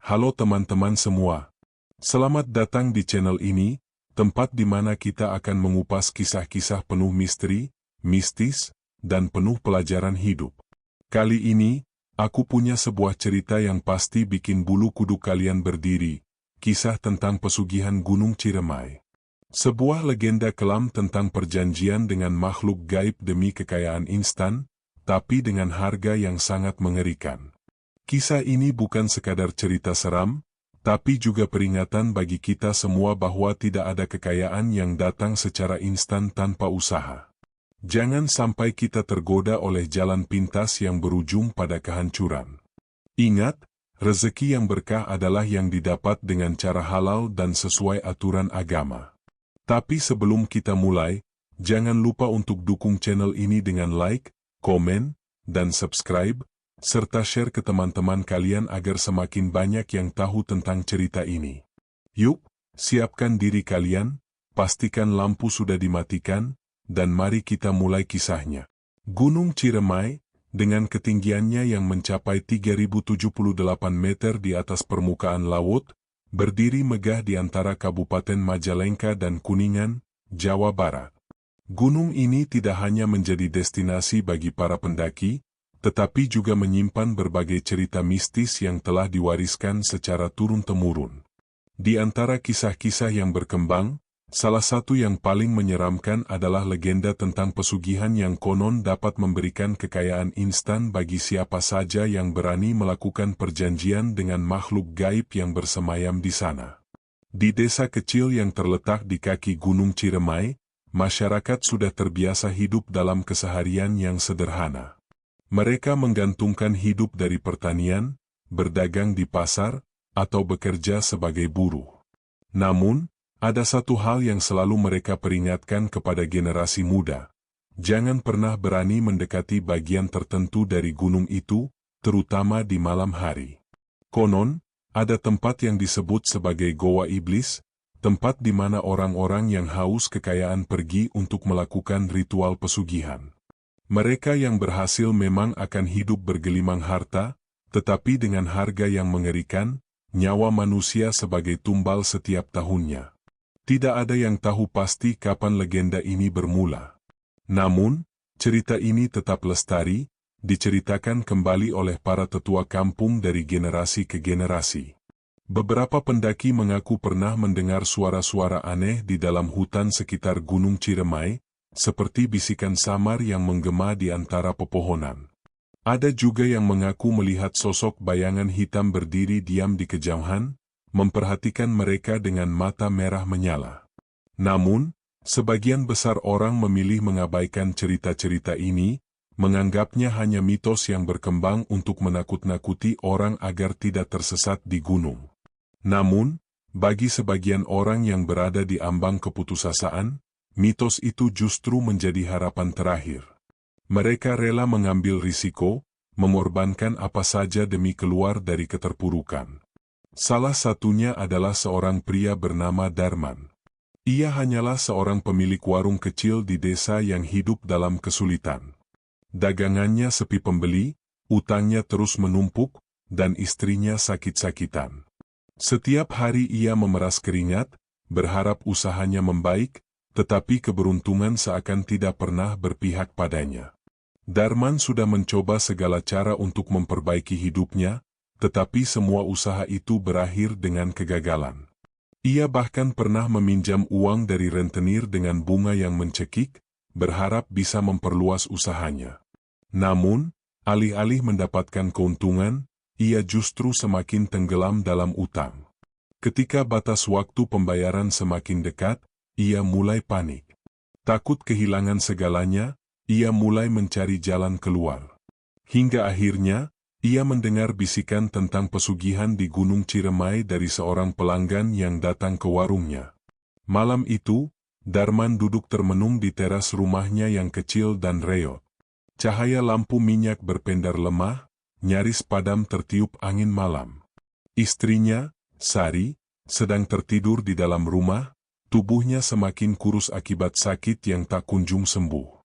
Halo teman-teman semua. Selamat datang di channel ini, tempat di mana kita akan mengupas kisah-kisah penuh misteri, mistis, dan penuh pelajaran hidup. Kali ini, aku punya sebuah cerita yang pasti bikin bulu kuduk kalian berdiri, kisah tentang pesugihan Gunung Ciremai. Sebuah legenda kelam tentang perjanjian dengan makhluk gaib demi kekayaan instan, tapi dengan harga yang sangat mengerikan. Kisah ini bukan sekadar cerita seram, tapi juga peringatan bagi kita semua bahwa tidak ada kekayaan yang datang secara instan tanpa usaha. Jangan sampai kita tergoda oleh jalan pintas yang berujung pada kehancuran. Ingat, rezeki yang berkah adalah yang didapat dengan cara halal dan sesuai aturan agama. Tapi sebelum kita mulai, jangan lupa untuk dukung channel ini dengan like, komen, dan subscribe, serta share ke teman-teman kalian agar semakin banyak yang tahu tentang cerita ini. Yuk, siapkan diri kalian, pastikan lampu sudah dimatikan, dan mari kita mulai kisahnya. Gunung Ciremai, dengan ketinggiannya yang mencapai 3078 meter di atas permukaan laut, berdiri megah di antara Kabupaten Majalengka dan Kuningan, Jawa Barat. Gunung ini tidak hanya menjadi destinasi bagi para pendaki, tetapi juga menyimpan berbagai cerita mistis yang telah diwariskan secara turun-temurun. Di antara kisah-kisah yang berkembang, salah satu yang paling menyeramkan adalah legenda tentang pesugihan yang konon dapat memberikan kekayaan instan bagi siapa saja yang berani melakukan perjanjian dengan makhluk gaib yang bersemayam di sana. Di desa kecil yang terletak di kaki Gunung Ciremai, masyarakat sudah terbiasa hidup dalam keseharian yang sederhana. Mereka menggantungkan hidup dari pertanian, berdagang di pasar, atau bekerja sebagai buruh. Namun, ada satu hal yang selalu mereka peringatkan kepada generasi muda. Jangan pernah berani mendekati bagian tertentu dari gunung itu, terutama di malam hari. Konon, ada tempat yang disebut sebagai Goa Iblis, tempat di mana orang-orang yang haus kekayaan pergi untuk melakukan ritual pesugihan. Mereka yang berhasil memang akan hidup bergelimang harta, tetapi dengan harga yang mengerikan, nyawa manusia sebagai tumbal setiap tahunnya. Tidak ada yang tahu pasti kapan legenda ini bermula. Namun, cerita ini tetap lestari, diceritakan kembali oleh para tetua kampung dari generasi ke generasi. Beberapa pendaki mengaku pernah mendengar suara-suara aneh di dalam hutan sekitar Gunung Ciremai, seperti bisikan samar yang menggema di antara pepohonan. Ada juga yang mengaku melihat sosok bayangan hitam berdiri diam di kejauhan, memperhatikan mereka dengan mata merah menyala. Namun, sebagian besar orang memilih mengabaikan cerita-cerita ini, menganggapnya hanya mitos yang berkembang untuk menakut-nakuti orang agar tidak tersesat di gunung. Namun, bagi sebagian orang yang berada di ambang keputusasaan, mitos itu justru menjadi harapan terakhir. Mereka rela mengambil risiko, mengorbankan apa saja demi keluar dari keterpurukan. Salah satunya adalah seorang pria bernama Darman. Ia hanyalah seorang pemilik warung kecil di desa yang hidup dalam kesulitan. Dagangannya sepi pembeli, utangnya terus menumpuk, dan istrinya sakit-sakitan. Setiap hari ia memeras keringat, berharap usahanya membaik, tetapi keberuntungan seakan tidak pernah berpihak padanya. Darman sudah mencoba segala cara untuk memperbaiki hidupnya, tetapi semua usaha itu berakhir dengan kegagalan. Ia bahkan pernah meminjam uang dari rentenir dengan bunga yang mencekik, berharap bisa memperluas usahanya. Namun, alih-alih mendapatkan keuntungan, ia justru semakin tenggelam dalam utang. Ketika batas waktu pembayaran semakin dekat, ia mulai panik. Takut kehilangan segalanya, ia mulai mencari jalan keluar. Hingga akhirnya, ia mendengar bisikan tentang pesugihan di Gunung Ciremai dari seorang pelanggan yang datang ke warungnya. Malam itu, Darman duduk termenung di teras rumahnya yang kecil dan reot. Cahaya lampu minyak berpendar lemah, nyaris padam tertiup angin malam. Istrinya, Sari, sedang tertidur di dalam rumah, tubuhnya semakin kurus akibat sakit yang tak kunjung sembuh.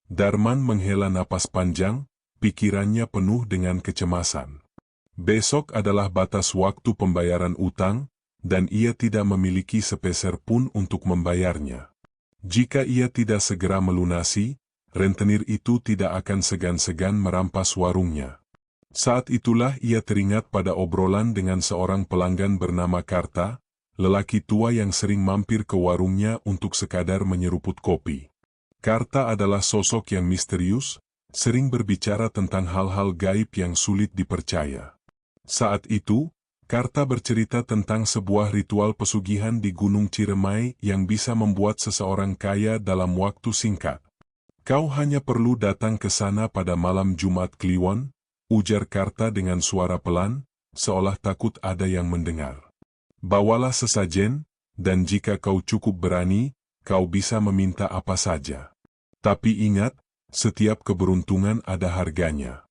Darman menghela napas panjang, pikirannya penuh dengan kecemasan. Besok adalah batas waktu pembayaran utang, dan ia tidak memiliki sepeser pun untuk membayarnya. Jika ia tidak segera melunasi, rentenir itu tidak akan segan-segan merampas warungnya. Saat itulah ia teringat pada obrolan dengan seorang pelanggan bernama Karta, lelaki tua yang sering mampir ke warungnya untuk sekadar menyeruput kopi. Karta adalah sosok yang misterius, sering berbicara tentang hal-hal gaib yang sulit dipercaya. Saat itu, Karta bercerita tentang sebuah ritual pesugihan di Gunung Ciremai yang bisa membuat seseorang kaya dalam waktu singkat. "Kau hanya perlu datang ke sana pada malam Jumat Kliwon," ujar Karta dengan suara pelan, seolah takut ada yang mendengar. "Bawalah sesajen, dan jika kau cukup berani, kau bisa meminta apa saja. Tapi ingat, setiap keberuntungan ada harganya."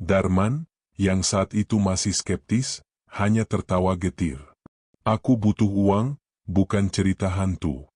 Darman, yang saat itu masih skeptis, hanya tertawa getir. "Aku butuh uang, bukan cerita hantu."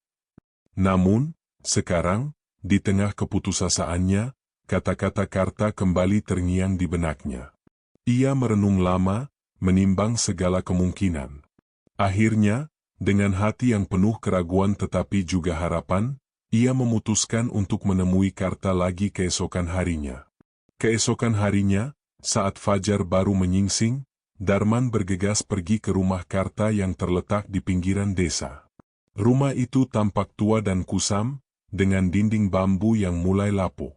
Namun, sekarang, di tengah keputusasaannya, kata-kata Karta kembali terngiang di benaknya. Ia merenung lama, menimbang segala kemungkinan. Akhirnya, dengan hati yang penuh keraguan tetapi juga harapan, ia memutuskan untuk menemui Karta lagi keesokan harinya. Keesokan harinya, saat fajar baru menyingsing, Darman bergegas pergi ke rumah Karta yang terletak di pinggiran desa. Rumah itu tampak tua dan kusam, dengan dinding bambu yang mulai lapuk.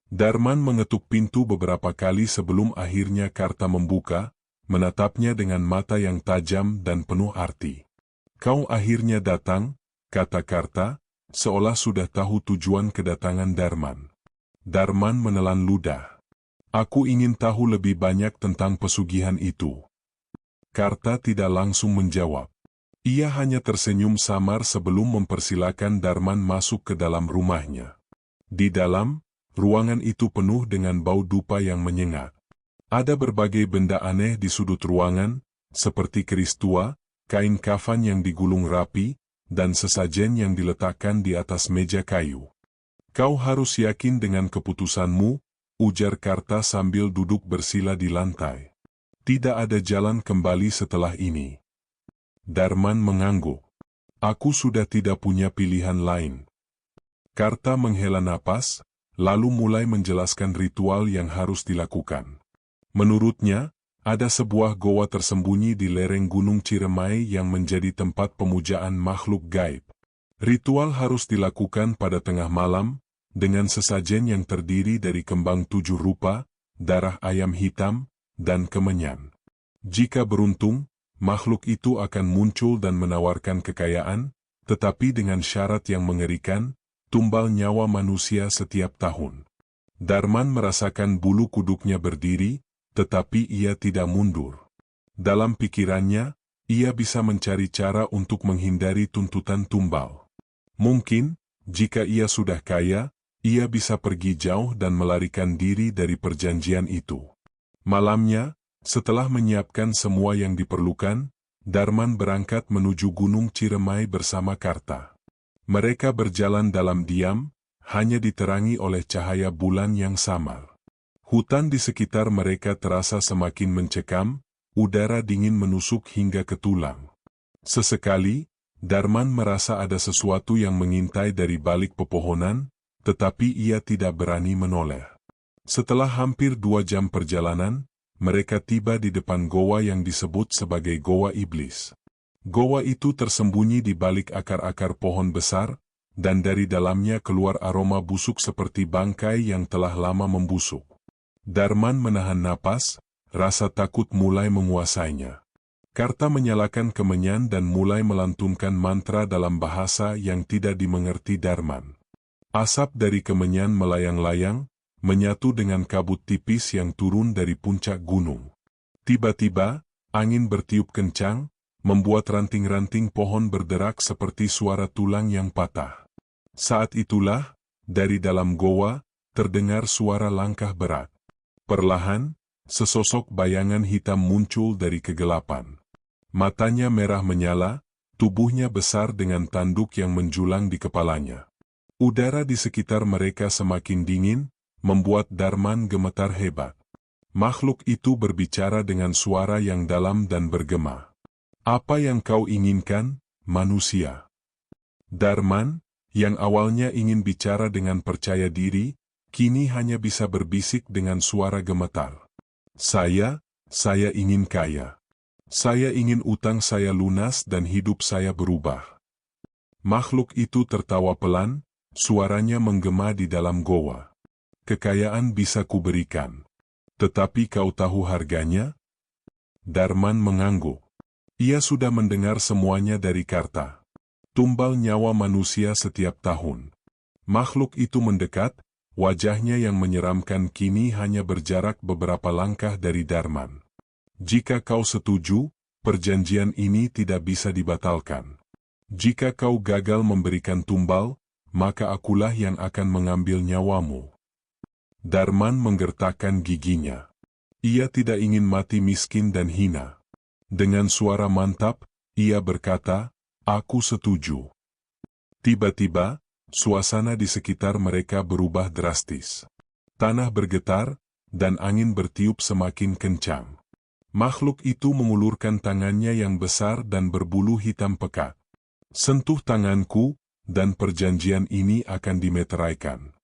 Darman mengetuk pintu beberapa kali sebelum akhirnya Karta membuka, menatapnya dengan mata yang tajam dan penuh arti. "Kau akhirnya datang," kata Karta, seolah sudah tahu tujuan kedatangan Darman. Darman menelan ludah. "Aku ingin tahu lebih banyak tentang pesugihan itu." Karta tidak langsung menjawab. Ia hanya tersenyum samar sebelum mempersilakan Darman masuk ke dalam rumahnya. Di dalam, ruangan itu penuh dengan bau dupa yang menyengat. Ada berbagai benda aneh di sudut ruangan, seperti keris tua, kain kafan yang digulung rapi, dan sesajen yang diletakkan di atas meja kayu. "Kau harus yakin dengan keputusanmu," ujar Karta sambil duduk bersila di lantai. "Tidak ada jalan kembali setelah ini." Darman mengangguk. "Aku sudah tidak punya pilihan lain." Karta menghela napas, lalu mulai menjelaskan ritual yang harus dilakukan. Menurutnya, ada sebuah goa tersembunyi di lereng Gunung Ciremai yang menjadi tempat pemujaan makhluk gaib. Ritual harus dilakukan pada tengah malam, dengan sesajen yang terdiri dari kembang 7 rupa, darah ayam hitam, dan kemenyan. Jika beruntung, makhluk itu akan muncul dan menawarkan kekayaan, tetapi dengan syarat yang mengerikan, tumbal nyawa manusia setiap tahun. Darman merasakan bulu kuduknya berdiri, tetapi ia tidak mundur. Dalam pikirannya, ia bisa mencari cara untuk menghindari tuntutan tumbal. Mungkin, jika ia sudah kaya, ia bisa pergi jauh dan melarikan diri dari perjanjian itu. Malamnya, setelah menyiapkan semua yang diperlukan, Darman berangkat menuju Gunung Ciremai bersama Karta. Mereka berjalan dalam diam, hanya diterangi oleh cahaya bulan yang samar. Hutan di sekitar mereka terasa semakin mencekam, udara dingin menusuk hingga ke tulang. Sesekali, Darman merasa ada sesuatu yang mengintai dari balik pepohonan, tetapi ia tidak berani menoleh. Setelah hampir 2 jam perjalanan, mereka tiba di depan goa yang disebut sebagai Goa Iblis. Goa itu tersembunyi di balik akar-akar pohon besar, dan dari dalamnya keluar aroma busuk seperti bangkai yang telah lama membusuk. Darman menahan napas, rasa takut mulai menguasainya. Karta menyalakan kemenyan dan mulai melantunkan mantra dalam bahasa yang tidak dimengerti Darman. Asap dari kemenyan melayang-layang, menyatu dengan kabut tipis yang turun dari puncak gunung. Tiba-tiba, angin bertiup kencang, membuat ranting-ranting pohon berderak seperti suara tulang yang patah. Saat itulah, dari dalam goa, terdengar suara langkah berat. Perlahan, sesosok bayangan hitam muncul dari kegelapan. Matanya merah menyala, tubuhnya besar dengan tanduk yang menjulang di kepalanya. Udara di sekitar mereka semakin dingin, membuat Darman gemetar hebat. Makhluk itu berbicara dengan suara yang dalam dan bergema. Apa yang kau inginkan, manusia? Darman, yang awalnya ingin bicara dengan percaya diri, kini hanya bisa berbisik dengan suara gemetar. Saya ingin kaya. Saya ingin utang saya lunas dan hidup saya berubah. Makhluk itu tertawa pelan, suaranya menggema di dalam goa. Kekayaan bisa kuberikan. Tetapi kau tahu harganya? Darman mengangguk. Ia sudah mendengar semuanya dari Karta. Tumbal nyawa manusia setiap tahun. Makhluk itu mendekat, wajahnya yang menyeramkan kini hanya berjarak beberapa langkah dari Darman. Jika kau setuju, perjanjian ini tidak bisa dibatalkan. Jika kau gagal memberikan tumbal, maka akulah yang akan mengambil nyawamu. Darman menggertakkan giginya. Ia tidak ingin mati miskin dan hina. Dengan suara mantap, ia berkata, "Aku setuju." Tiba-tiba, suasana di sekitar mereka berubah drastis. Tanah bergetar, dan angin bertiup semakin kencang. Makhluk itu mengulurkan tangannya yang besar dan berbulu hitam pekat. "Sentuh tanganku, dan perjanjian ini akan dimeteraikan."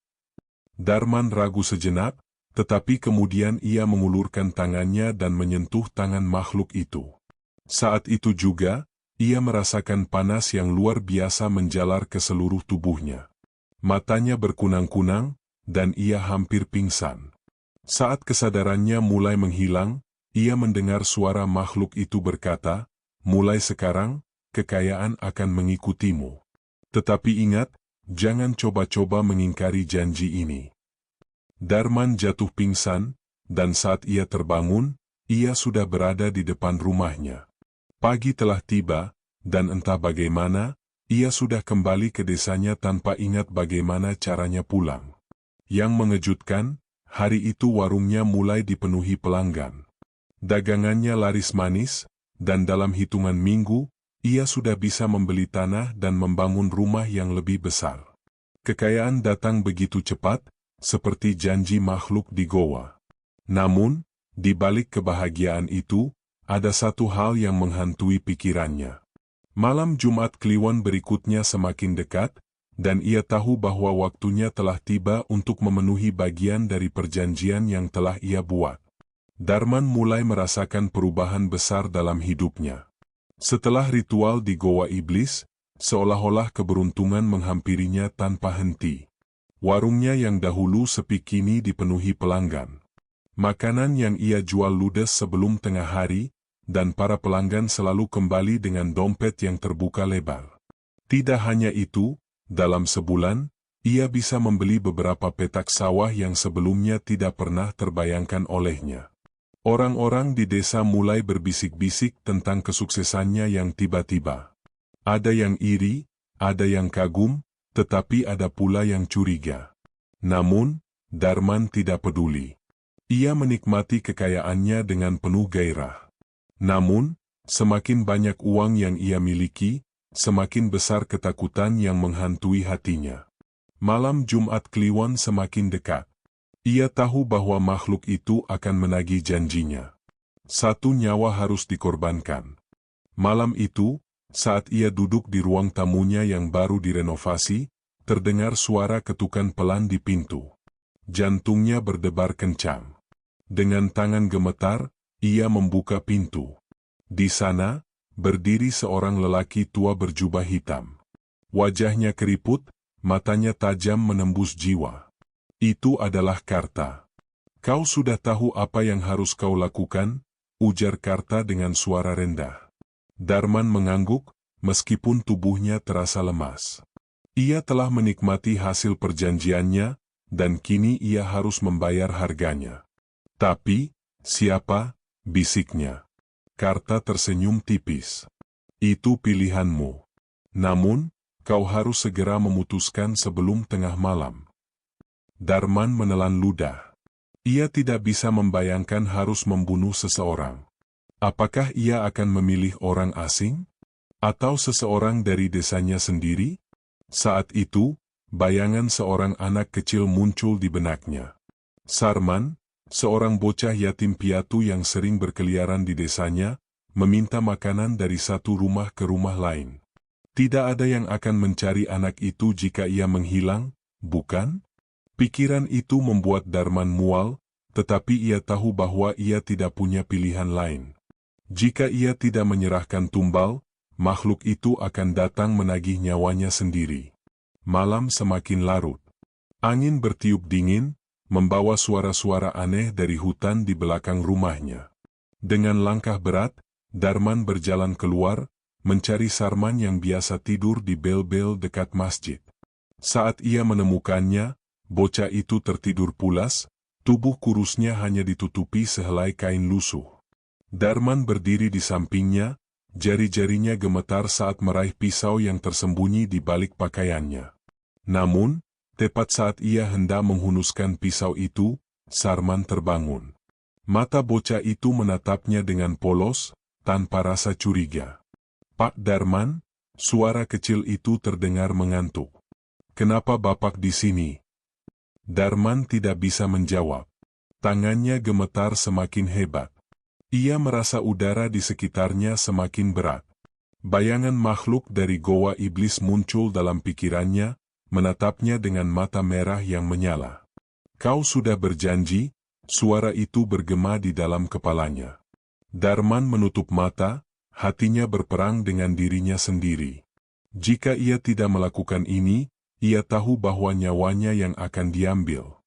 Darman ragu sejenak, tetapi kemudian ia mengulurkan tangannya dan menyentuh tangan makhluk itu. Saat itu juga, ia merasakan panas yang luar biasa menjalar ke seluruh tubuhnya. Matanya berkunang-kunang, dan ia hampir pingsan. Saat kesadarannya mulai menghilang, ia mendengar suara makhluk itu berkata, "Mulai sekarang, kekayaan akan mengikutimu. Tetapi ingat, jangan coba-coba mengingkari janji ini." Darman jatuh pingsan, dan saat ia terbangun, ia sudah berada di depan rumahnya. Pagi telah tiba, dan entah bagaimana, ia sudah kembali ke desanya tanpa ingat bagaimana caranya pulang. Yang mengejutkan, hari itu warungnya mulai dipenuhi pelanggan. Dagangannya laris manis, dan dalam hitungan minggu, ia sudah bisa membeli tanah dan membangun rumah yang lebih besar. Kekayaan datang begitu cepat, seperti janji makhluk di goa. Namun, di balik kebahagiaan itu, ada satu hal yang menghantui pikirannya. Malam Jumat Kliwon berikutnya semakin dekat, dan ia tahu bahwa waktunya telah tiba untuk memenuhi bagian dari perjanjian yang telah ia buat. Darman mulai merasakan perubahan besar dalam hidupnya. Setelah ritual di Goa Iblis, seolah-olah keberuntungan menghampirinya tanpa henti. Warungnya yang dahulu sepi kini dipenuhi pelanggan. Makanan yang ia jual ludes sebelum tengah hari, dan para pelanggan selalu kembali dengan dompet yang terbuka lebar. Tidak hanya itu, dalam sebulan, ia bisa membeli beberapa petak sawah yang sebelumnya tidak pernah terbayangkan olehnya. Orang-orang di desa mulai berbisik-bisik tentang kesuksesannya yang tiba-tiba. Ada yang iri, ada yang kagum, tetapi ada pula yang curiga. Namun, Darman tidak peduli. Ia menikmati kekayaannya dengan penuh gairah. Namun, semakin banyak uang yang ia miliki, semakin besar ketakutan yang menghantui hatinya. Malam Jumat Kliwon semakin dekat. Ia tahu bahwa makhluk itu akan menagih janjinya. Satu nyawa harus dikorbankan. Malam itu, saat ia duduk di ruang tamunya yang baru direnovasi, terdengar suara ketukan pelan di pintu. Jantungnya berdebar kencang. Dengan tangan gemetar, ia membuka pintu. Di sana, berdiri seorang lelaki tua berjubah hitam. Wajahnya keriput, matanya tajam menembus jiwa. "Itu adalah Karta. Kau sudah tahu apa yang harus kau lakukan?" ujar Karta dengan suara rendah. Darman mengangguk, meskipun tubuhnya terasa lemas. Ia telah menikmati hasil perjanjiannya, dan kini ia harus membayar harganya. "Tapi, siapa?" bisiknya. Karta tersenyum tipis. "Itu pilihanmu. Namun, kau harus segera memutuskan sebelum tengah malam." Darman menelan ludah. Ia tidak bisa membayangkan harus membunuh seseorang. Apakah ia akan memilih orang asing? Atau seseorang dari desanya sendiri? Saat itu, bayangan seorang anak kecil muncul di benaknya. "Sarman, seorang bocah yatim piatu yang sering berkeliaran di desanya, meminta makanan dari satu rumah ke rumah lain. Tidak ada yang akan mencari anak itu jika ia menghilang, bukan? Pikiran itu membuat Darman mual, tetapi ia tahu bahwa ia tidak punya pilihan lain. Jika ia tidak menyerahkan tumbal, makhluk itu akan datang menagih nyawanya sendiri. Malam semakin larut. Angin bertiup dingin, membawa suara-suara aneh dari hutan di belakang rumahnya. Dengan langkah berat, Darman berjalan keluar, mencari Sarman yang biasa tidur di bel-bel dekat masjid. Saat ia menemukannya, bocah itu tertidur pulas, tubuh kurusnya hanya ditutupi sehelai kain lusuh. Darman berdiri di sampingnya, jari-jarinya gemetar saat meraih pisau yang tersembunyi di balik pakaiannya. Namun, tepat saat ia hendak menghunuskan pisau itu, Sarman terbangun. Mata bocah itu menatapnya dengan polos, tanpa rasa curiga. "Pak Darman," suara kecil itu terdengar mengantuk. "Kenapa Bapak di sini?" Darman tidak bisa menjawab. Tangannya gemetar semakin hebat. Ia merasa udara di sekitarnya semakin berat. Bayangan makhluk dari goa iblis muncul dalam pikirannya, menatapnya dengan mata merah yang menyala. "Kau sudah berjanji," suara itu bergema di dalam kepalanya. Darman menutup mata, hatinya berperang dengan dirinya sendiri. Jika ia tidak melakukan ini, ia tahu bahwa nyawanya yang akan diambil.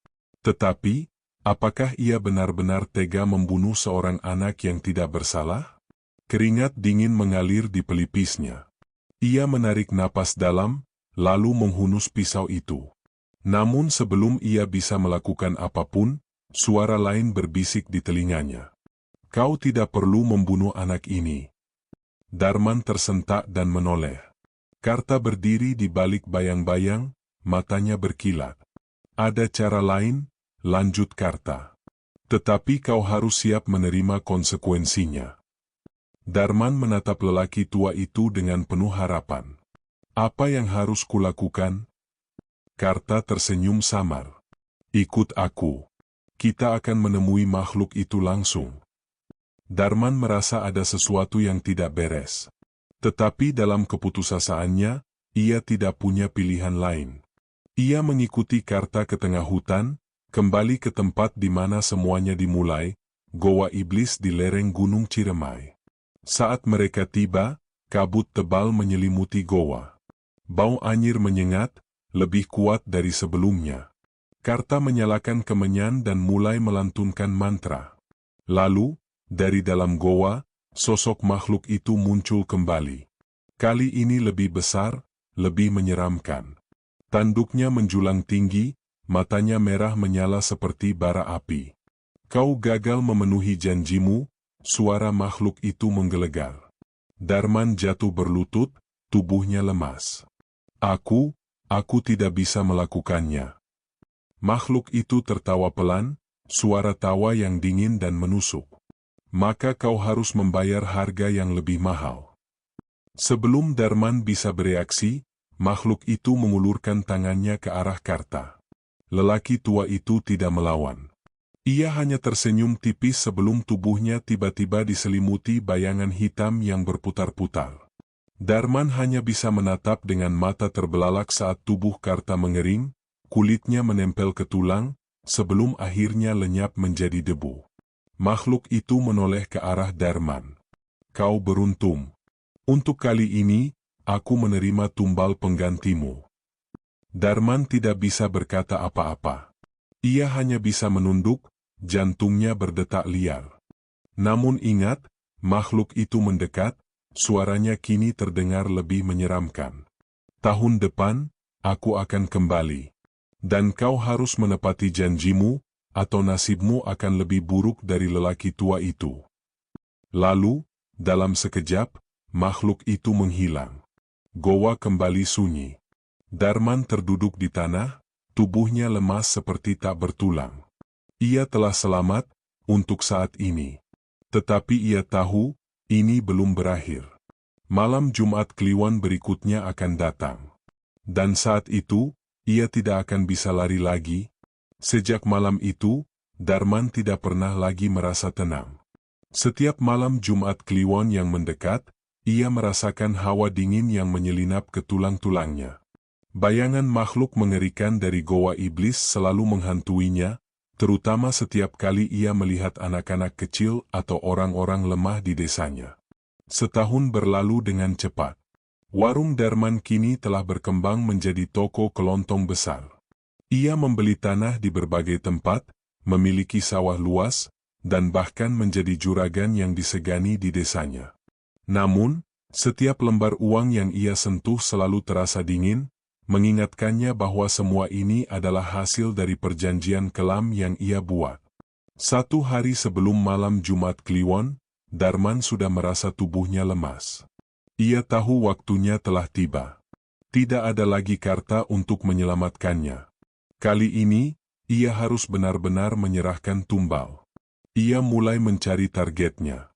Tetapi, apakah ia benar-benar tega membunuh seorang anak yang tidak bersalah? Keringat dingin mengalir di pelipisnya. Ia menarik napas dalam, lalu menghunus pisau itu. Namun sebelum ia bisa melakukan apapun, suara lain berbisik di telinganya. "Kau tidak perlu membunuh anak ini." Darman tersentak dan menoleh. Karta berdiri di balik bayang-bayang, matanya berkilat. "Ada cara lain," lanjut Karta. "Tetapi kau harus siap menerima konsekuensinya." Darman menatap lelaki tua itu dengan penuh harapan. "Apa yang harus kulakukan?" Karta tersenyum samar. "Ikut aku. Kita akan menemui makhluk itu langsung." Darman merasa ada sesuatu yang tidak beres. Tetapi dalam keputusasaannya, ia tidak punya pilihan lain. Ia mengikuti Karta ke tengah hutan, kembali ke tempat di mana semuanya dimulai, goa iblis di lereng Gunung Ciremai. Saat mereka tiba, kabut tebal menyelimuti goa. Bau anyir menyengat, lebih kuat dari sebelumnya. Karta menyalakan kemenyan dan mulai melantunkan mantra. Lalu, dari dalam goa, sosok makhluk itu muncul kembali. Kali ini lebih besar, lebih menyeramkan. Tanduknya menjulang tinggi, matanya merah menyala seperti bara api. "Kau gagal memenuhi janjimu," suara makhluk itu menggelegar. Darman jatuh berlutut, tubuhnya lemas. Aku tidak bisa melakukannya." Makhluk itu tertawa pelan, suara tawa yang dingin dan menusuk. "Maka kau harus membayar harga yang lebih mahal." Sebelum Darman bisa bereaksi, makhluk itu mengulurkan tangannya ke arah Karta. Lelaki tua itu tidak melawan. Ia hanya tersenyum tipis sebelum tubuhnya tiba-tiba diselimuti bayangan hitam yang berputar-putar. Darman hanya bisa menatap dengan mata terbelalak saat tubuh Karta mengering, kulitnya menempel ke tulang, sebelum akhirnya lenyap menjadi debu. Makhluk itu menoleh ke arah Darman. "Kau beruntung. Untuk kali ini, aku menerima tumbal penggantimu." Darman tidak bisa berkata apa-apa. Ia hanya bisa menunduk, jantungnya berdetak liar. Namun ingat, makhluk itu mendekat, suaranya kini terdengar lebih menyeramkan. "Tahun depan, aku akan kembali. Dan kau harus menepati janjimu, atau nasibmu akan lebih buruk dari lelaki tua itu." Lalu, dalam sekejap, makhluk itu menghilang. Goa kembali sunyi. Darman terduduk di tanah, tubuhnya lemas seperti tak bertulang. Ia telah selamat, untuk saat ini. Tetapi ia tahu, ini belum berakhir. Malam Jumat Kliwon berikutnya akan datang. Dan saat itu, ia tidak akan bisa lari lagi. Sejak malam itu, Darman tidak pernah lagi merasa tenang. Setiap malam Jumat Kliwon yang mendekat, ia merasakan hawa dingin yang menyelinap ke tulang-tulangnya. Bayangan makhluk mengerikan dari goa iblis selalu menghantuinya, terutama setiap kali ia melihat anak-anak kecil atau orang-orang lemah di desanya. Setahun berlalu dengan cepat. Warung Darman kini telah berkembang menjadi toko kelontong besar. Ia membeli tanah di berbagai tempat, memiliki sawah luas, dan bahkan menjadi juragan yang disegani di desanya. Namun, setiap lembar uang yang ia sentuh selalu terasa dingin, mengingatkannya bahwa semua ini adalah hasil dari perjanjian kelam yang ia buat. Satu hari sebelum malam Jumat Kliwon, Darman sudah merasa tubuhnya lemas. Ia tahu waktunya telah tiba. Tidak ada lagi Karta untuk menyelamatkannya. Kali ini, ia harus benar-benar menyerahkan tumbal. Ia mulai mencari targetnya.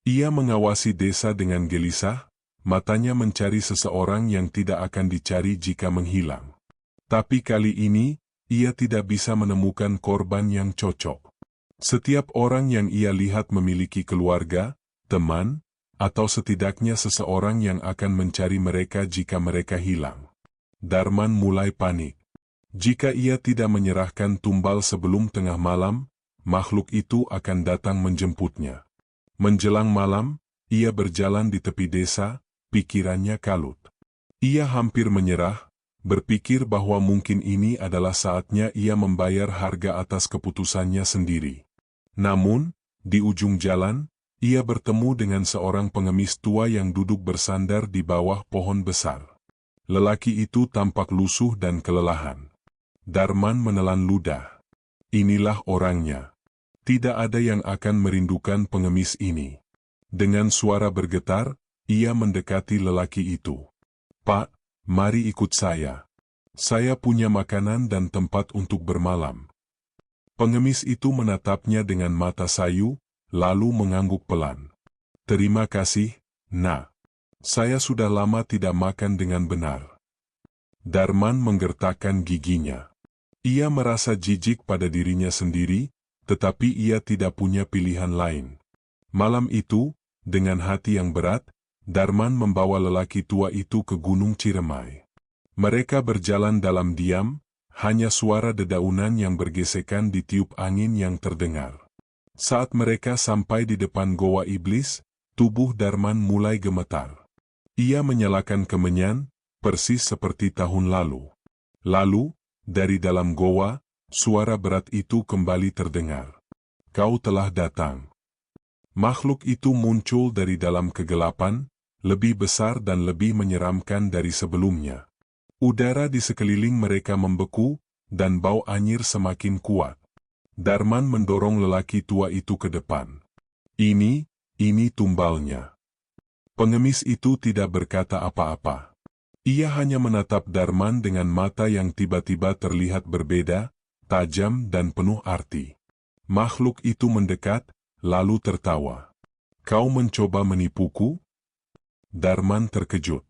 Ia mengawasi desa dengan gelisah, matanya mencari seseorang yang tidak akan dicari jika menghilang. Tapi kali ini, ia tidak bisa menemukan korban yang cocok. Setiap orang yang ia lihat memiliki keluarga, teman, atau setidaknya seseorang yang akan mencari mereka jika mereka hilang. Darman mulai panik. Jika ia tidak menyerahkan tumbal sebelum tengah malam, makhluk itu akan datang menjemputnya. Menjelang malam, ia berjalan di tepi desa, pikirannya kalut. Ia hampir menyerah, berpikir bahwa mungkin ini adalah saatnya ia membayar harga atas keputusannya sendiri. Namun, di ujung jalan, ia bertemu dengan seorang pengemis tua yang duduk bersandar di bawah pohon besar. Lelaki itu tampak lusuh dan kelelahan. Darman menelan ludah. Inilah orangnya. Tidak ada yang akan merindukan pengemis ini. Dengan suara bergetar, ia mendekati lelaki itu. "Pak, mari ikut saya. Saya punya makanan dan tempat untuk bermalam." Pengemis itu menatapnya dengan mata sayu, lalu mengangguk pelan. "Terima kasih, Nak. Saya sudah lama tidak makan dengan benar." Darman menggertakkan giginya. Ia merasa jijik pada dirinya sendiri, tetapi ia tidak punya pilihan lain. Malam itu, dengan hati yang berat, Darman membawa lelaki tua itu ke Gunung Ciremai. Mereka berjalan dalam diam, hanya suara dedaunan yang bergesekan ditiup angin yang terdengar. Saat mereka sampai di depan goa iblis, tubuh Darman mulai gemetar. Ia menyalakan kemenyan, persis seperti tahun lalu. Lalu, dari dalam goa, suara berat itu kembali terdengar. "Kau telah datang." Makhluk itu muncul dari dalam kegelapan, lebih besar dan lebih menyeramkan dari sebelumnya. Udara di sekeliling mereka membeku, dan bau anyir semakin kuat. Darman mendorong lelaki tua itu ke depan. Ini tumbalnya." Pengemis itu tidak berkata apa-apa. Ia hanya menatap Darman dengan mata yang tiba-tiba terlihat berbeda, tajam dan penuh arti. Makhluk itu mendekat, lalu tertawa. "Kau mencoba menipuku?" Darman terkejut.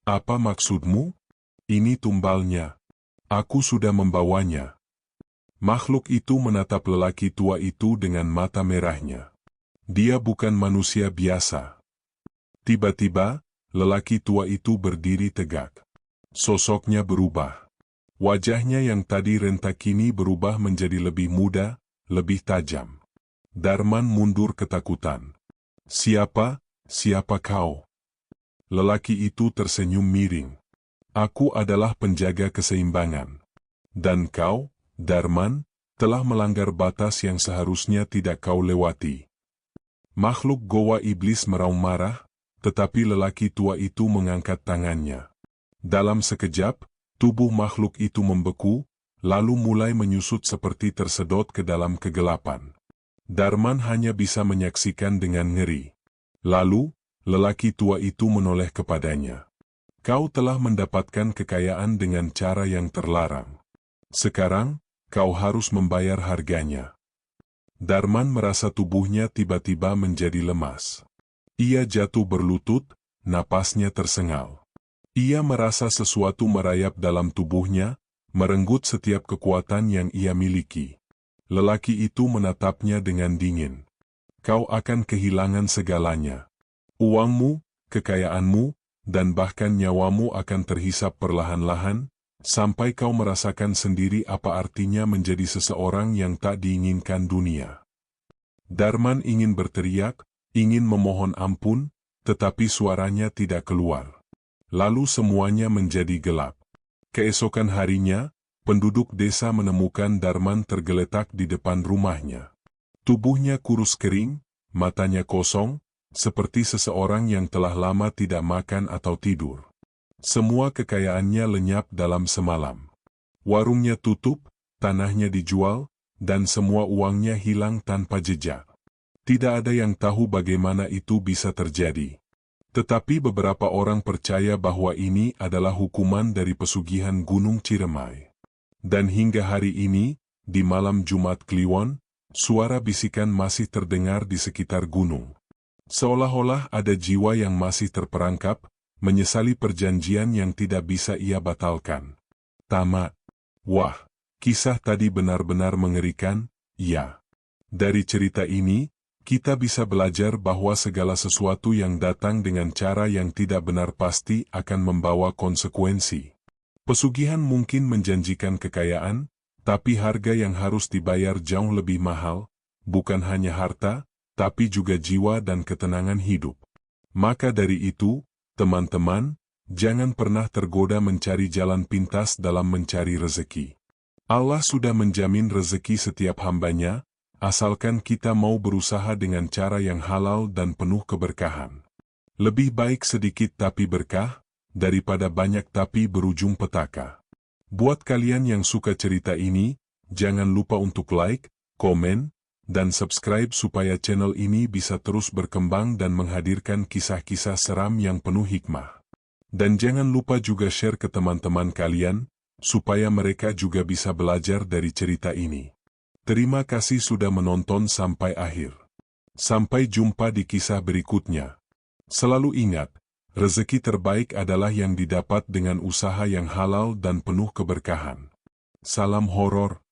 "Apa maksudmu?" "Ini tumbalnya. Aku sudah membawanya." Makhluk itu menatap lelaki tua itu dengan mata merahnya. Dia bukan manusia biasa. Tiba-tiba, lelaki tua itu berdiri tegak. Sosoknya berubah. Wajahnya yang tadi rentak kini berubah menjadi lebih muda, lebih tajam. Darman mundur ketakutan. Siapa kau?" Lelaki itu tersenyum miring. "Aku adalah penjaga keseimbangan. Dan kau, Darman, telah melanggar batas yang seharusnya tidak kau lewati." Makhluk goa iblis meraung marah, tetapi lelaki tua itu mengangkat tangannya. Dalam sekejap, tubuh makhluk itu membeku, lalu mulai menyusut seperti tersedot ke dalam kegelapan. Darman hanya bisa menyaksikan dengan ngeri. Lalu, lelaki tua itu menoleh kepadanya. "Kau telah mendapatkan kekayaan dengan cara yang terlarang. Sekarang, kau harus membayar harganya." Darman merasa tubuhnya tiba-tiba menjadi lemas. Ia jatuh berlutut, napasnya tersengal. Ia merasa sesuatu merayap dalam tubuhnya, merenggut setiap kekuatan yang ia miliki. Lelaki itu menatapnya dengan dingin. Kau akan kehilangan segalanya. Uangmu, kekayaanmu, dan bahkan nyawamu akan terhisap perlahan-lahan, sampai kau merasakan sendiri apa artinya menjadi seseorang yang tak diinginkan dunia. Darman ingin berteriak, ingin memohon ampun, tetapi suaranya tidak keluar. Lalu semuanya menjadi gelap. Keesokan harinya, penduduk desa menemukan Darman tergeletak di depan rumahnya. Tubuhnya kurus kering, matanya kosong, seperti seseorang yang telah lama tidak makan atau tidur. Semua kekayaannya lenyap dalam semalam. Warungnya tutup, tanahnya dijual, dan semua uangnya hilang tanpa jejak. Tidak ada yang tahu bagaimana itu bisa terjadi. Tetapi beberapa orang percaya bahwa ini adalah hukuman dari pesugihan Gunung Ciremai. Dan hingga hari ini, di malam Jumat Kliwon, suara bisikan masih terdengar di sekitar gunung. Seolah-olah ada jiwa yang masih terperangkap, menyesali perjanjian yang tidak bisa ia batalkan. Tamat. Wah, kisah tadi benar-benar mengerikan, ya. Dari cerita ini, kita bisa belajar bahwa segala sesuatu yang datang dengan cara yang tidak benar pasti akan membawa konsekuensi. Pesugihan mungkin menjanjikan kekayaan, tapi harga yang harus dibayar jauh lebih mahal, bukan hanya harta, tapi juga jiwa dan ketenangan hidup. Maka dari itu, teman-teman, jangan pernah tergoda mencari jalan pintas dalam mencari rezeki. Allah sudah menjamin rezeki setiap hambanya, asalkan kita mau berusaha dengan cara yang halal dan penuh keberkahan. Lebih baik sedikit tapi berkah, daripada banyak tapi berujung petaka. Buat kalian yang suka cerita ini, jangan lupa untuk like, komen, dan subscribe supaya channel ini bisa terus berkembang dan menghadirkan kisah-kisah seram yang penuh hikmah. Dan jangan lupa juga share ke teman-teman kalian, supaya mereka juga bisa belajar dari cerita ini. Terima kasih sudah menonton sampai akhir. Sampai jumpa di kisah berikutnya. Selalu ingat, rezeki terbaik adalah yang didapat dengan usaha yang halal dan penuh keberkahan. Salam horor.